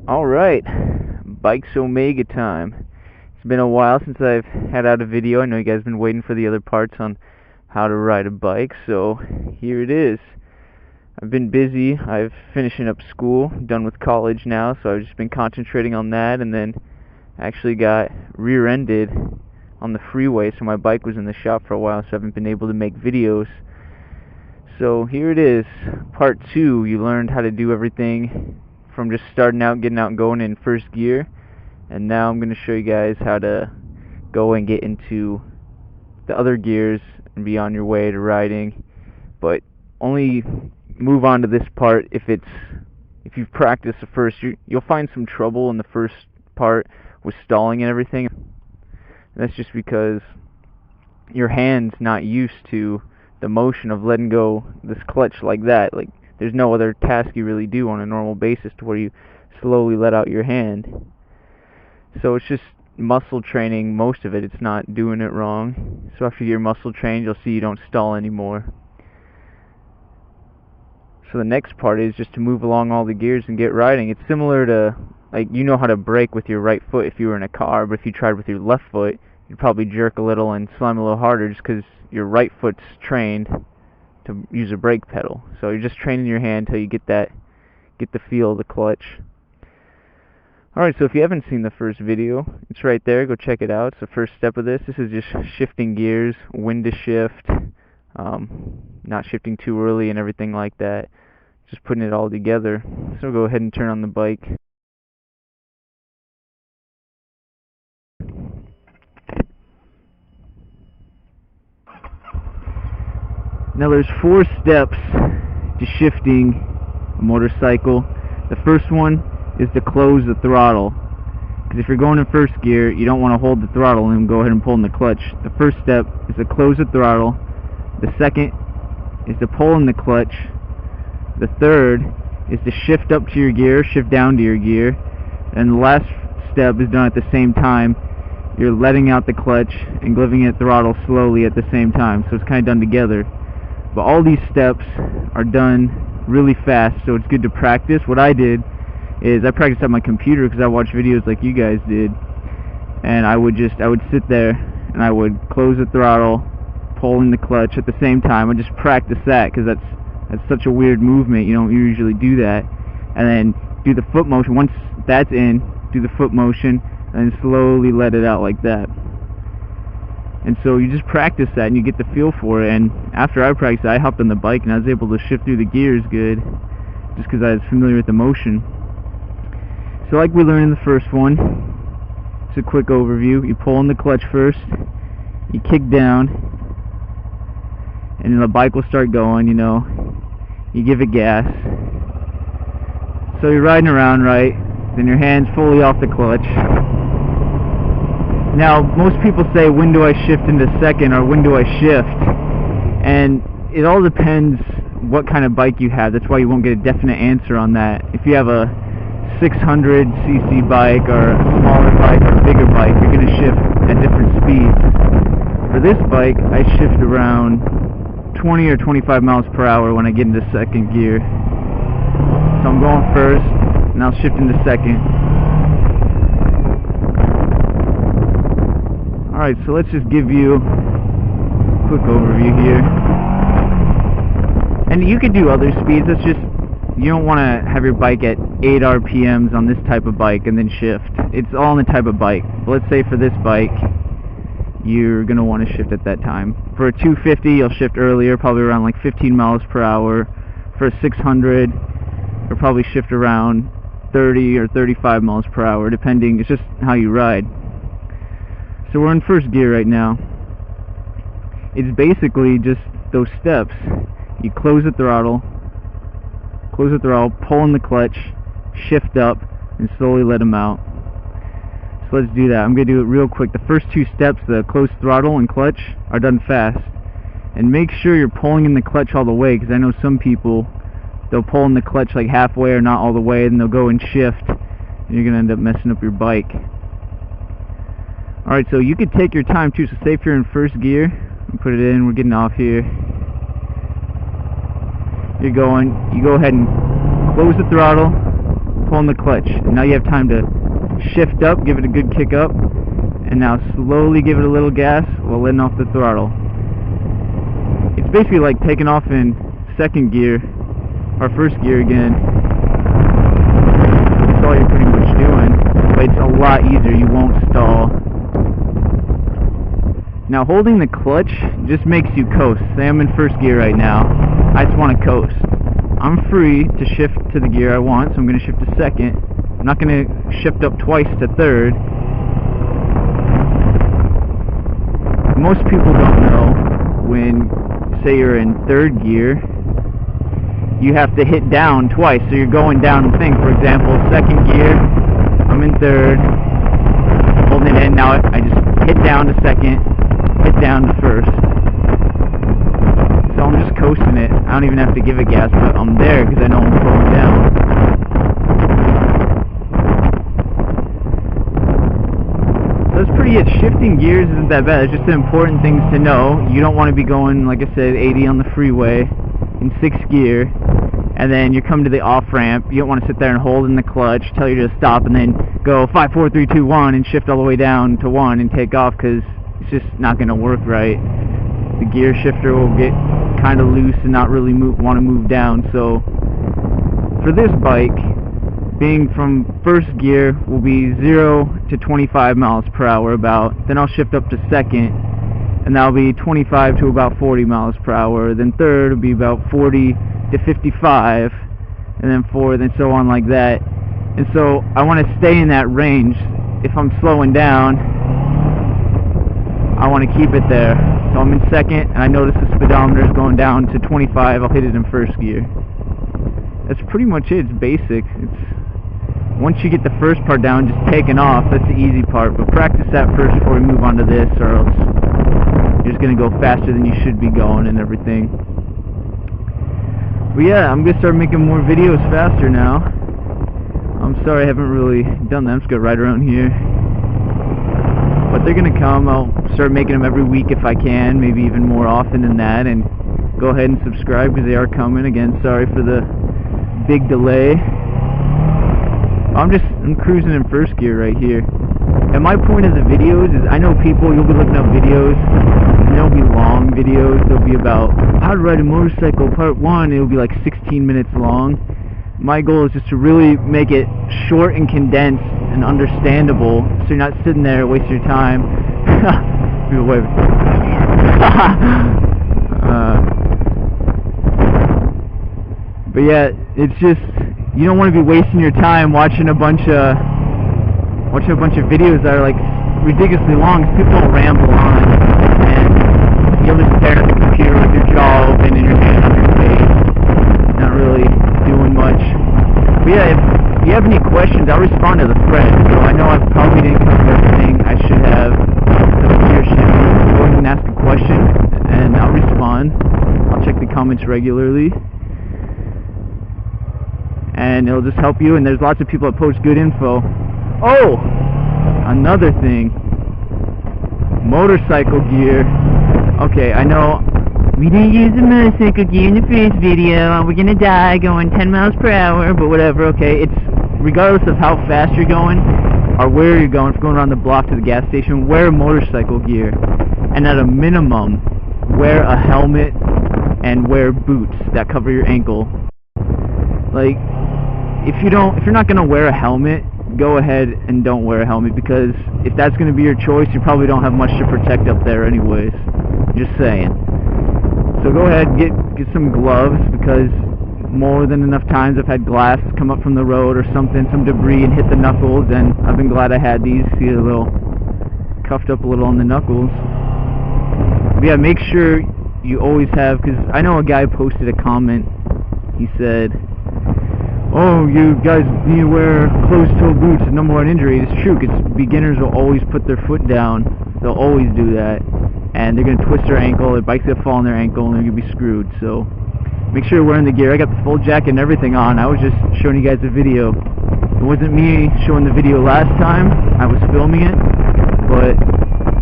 Alright, BikesOmega time. It's been a while since I've had out a video. I know you guys have been waiting for the other parts on how to ride a bike, so here it is. I've been busy. I've finishing up school, done with college now, so I've just been concentrating on that, and then actually got rear-ended on the freeway, so my bike was in the shop for a while, so I haven't been able to make videos. So here it is, part 2. You learned how to do everything from just starting out, getting out and going in first gear, and now I'm going to show you guys how to go and get into the other gears and be on your way to riding. But only move on to this part if you've practiced the first. You'll find some trouble in the first part with stalling and everything. And that's just because your hand's not used to the motion of letting go this clutch like that. Like, there's no other task you really do on a normal basis to where you slowly let out your hand. So it's just muscle training, most of it. It's not doing it wrong. So after you're muscle trained, you'll see you don't stall anymore. So the next part is just to move along all the gears and get riding. It's similar to, like, you know how to brake with your right foot if you were in a car, but if you tried with your left foot, you'd probably jerk a little and slam a little harder just because your right foot's trained to use a brake pedal. So you're just training your hand until you get the feel of the clutch. Alright, so if you haven't seen the first video, it's right there. Go check it out. It's the first step of this. This is just shifting gears, when to shift, not shifting too early and everything like that. Just putting it all together. So go ahead and turn on the bike. Now there's 4 steps to shifting a motorcycle. The first one is to close the throttle. Because if you're going in first gear, you don't want to hold the throttle and go ahead and pull in the clutch. The first step is to close the throttle. The second is to pull in the clutch. The third is to shift up to your gear, shift down to your gear. And the last step is done at the same time. You're letting out the clutch and giving it throttle slowly at the same time. So it's kind of done together. But all these steps are done really fast, so it's good to practice. What I did is I practiced on my computer because I watched videos like you guys did, and I would sit there and I would close the throttle, pull in the clutch at the same time. I just practice that because that's such a weird movement. You don't usually do that. And then do the foot motion. Once that's in, do the foot motion and then slowly let it out like that. And so you just practice that and you get the feel for it. And after I practiced, I hopped on the bike and I was able to shift through the gears good just because I was familiar with the motion. So like we learned in the first one, it's a quick overview. You pull in the clutch first, you kick down, and then the bike will start going, you know. You give it gas. So you're riding around, right? Then your hand's fully off the clutch. Now, most people say, when do I shift into second, or when do I shift? And it all depends what kind of bike you have. That's why you won't get a definite answer on that. If you have a 600cc bike, or a smaller bike, or a bigger bike, you're going to shift at different speeds. For this bike, I shift around 20 or 25 miles per hour when I get into second gear. So I'm going first, and I'll shift into second. Alright, so let's just give you a quick overview here. And you could do other speeds. It's just, you don't want to have your bike at 8 RPMs on this type of bike and then shift. It's all in the type of bike. But let's say for this bike, you're going to want to shift at that time. For a 250, you'll shift earlier, probably around like 15 miles per hour. For a 600, you'll probably shift around 30 or 35 miles per hour, depending. It's just how you ride. So we're in first gear right now. It's basically just those steps. You close the throttle, pull in the clutch, shift up, and slowly let them out. So let's do that. I'm going to do it real quick. The first 2 steps, the close throttle and clutch, are done fast. And make sure you're pulling in the clutch all the way, because I know some people, they'll pull in the clutch like halfway or not all the way, and they'll go and shift, and you're going to end up messing up your bike. Alright, so you could take your time too. So say if you're in first gear, put it in, we're getting off here. You go ahead and close the throttle, pulling the clutch. And now you have time to shift up, give it a good kick up, and now slowly give it a little gas while letting off the throttle. It's basically like taking off in second gear, or first gear again. That's all you're pretty much doing, but it's a lot easier. You won't stall. Now holding the clutch just makes you coast. Say I'm in first gear right now. I just want to coast. I'm free to shift to the gear I want, so I'm going to shift to second. I'm not going to shift up twice to third. Most people don't know when, say you're in third gear, you have to hit down twice, so you're going down the thing. For example, second gear, I'm in third, holding it in, now I just hit down to second, hit down to first. So I'm just coasting it. I don't even have to give it gas, but I'm there because I know I'm slowing down. So that's pretty it. Shifting gears isn't that bad. It's just the important things to know. You don't want to be going, like I said, 80 on the freeway in 6th gear, and then you come to the off-ramp. You don't want to sit there and hold in the clutch, tell you to stop, and then go 5, 4, 3, 2, 1 and shift all the way down to 1 and take off, because it's just not going to work right. The gear shifter will get kind of loose and not really want to move down. So for this bike, being from first gear will be 0 to 25 miles per hour about. Then I'll shift up to second, and that'll be 25 to about 40 miles per hour. Then third will be about 40 to 55, and then fourth, and so on like that. And so I want to stay in that range. If I'm slowing down, I want to keep it there. So I'm in second, and I notice the speedometer is going down to 25. I'll hit it in first gear. That's pretty much it. It's basic. Once you get the first part down, just taking off, that's the easy part. But practice that first before we move on to this, or else you're just going to go faster than you should be going and everything. But yeah, I'm going to start making more videos faster now. I'm sorry I haven't really done that. I'm just going to ride around here. But they're going to come. I'll start making them every week if I can, maybe even more often than that. And go ahead and subscribe because they are coming. Again, sorry for the big delay. I'm cruising in first gear right here. And my point of the videos is, I know people, you'll be looking up videos, and there'll be long videos. They'll be about how to ride a motorcycle part 1. It'll be like 16 minutes long. My goal is just to really make it short and condensed and understandable, so you're not sitting there wasting your time. But yeah, it's just, you don't want to be wasting your time watching a bunch of videos that are like ridiculously long, because people don't ramble on, and you'll just stare at the computer with your jaw open and your hand on your face, not really doing much. But yeah, if you have any questions, I'll respond to the thread. So I know I probably didn't cover everything I should have for the gear shift. Go ahead and ask a question, and I'll respond. I'll check the comments regularly, and it'll just help you. And there's lots of people that post good info. Oh, another thing, motorcycle gear. Okay, I know we didn't use the motorcycle gear in the first video. We're gonna die going 10 miles per hour, but whatever. Okay, it's regardless of how fast you're going or where you're going. If you're going around the block to the gas station, wear motorcycle gear, and at a minimum, wear a helmet and wear boots that cover your ankle. Like, if you're not gonna wear a helmet, go ahead and don't wear a helmet, because if that's gonna be your choice, you probably don't have much to protect up there anyways. Just saying. So go ahead and get some gloves, because more than enough times I've had glass come up from the road or something, some debris, and hit the knuckles, and I've been glad I had these. See, a little cuffed up a little on the knuckles. But yeah, make sure you always have, because I know a guy posted a comment. He said, "Oh, you guys need to wear closed-toe boots, the #1 injury." It's true, because beginners will always put their foot down. They'll always do that, and they're going to twist their ankle, their bike's going to fall on their ankle, and they're going to be screwed. So make sure you're wearing the gear. I got the full jacket and everything on. I was just showing you guys the video. It wasn't me showing the video last time. I was filming it, but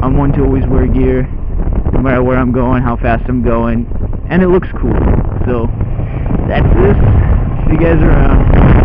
I'm one to always wear gear, no matter where I'm going, how fast I'm going, and it looks cool. So that's this. See you guys around.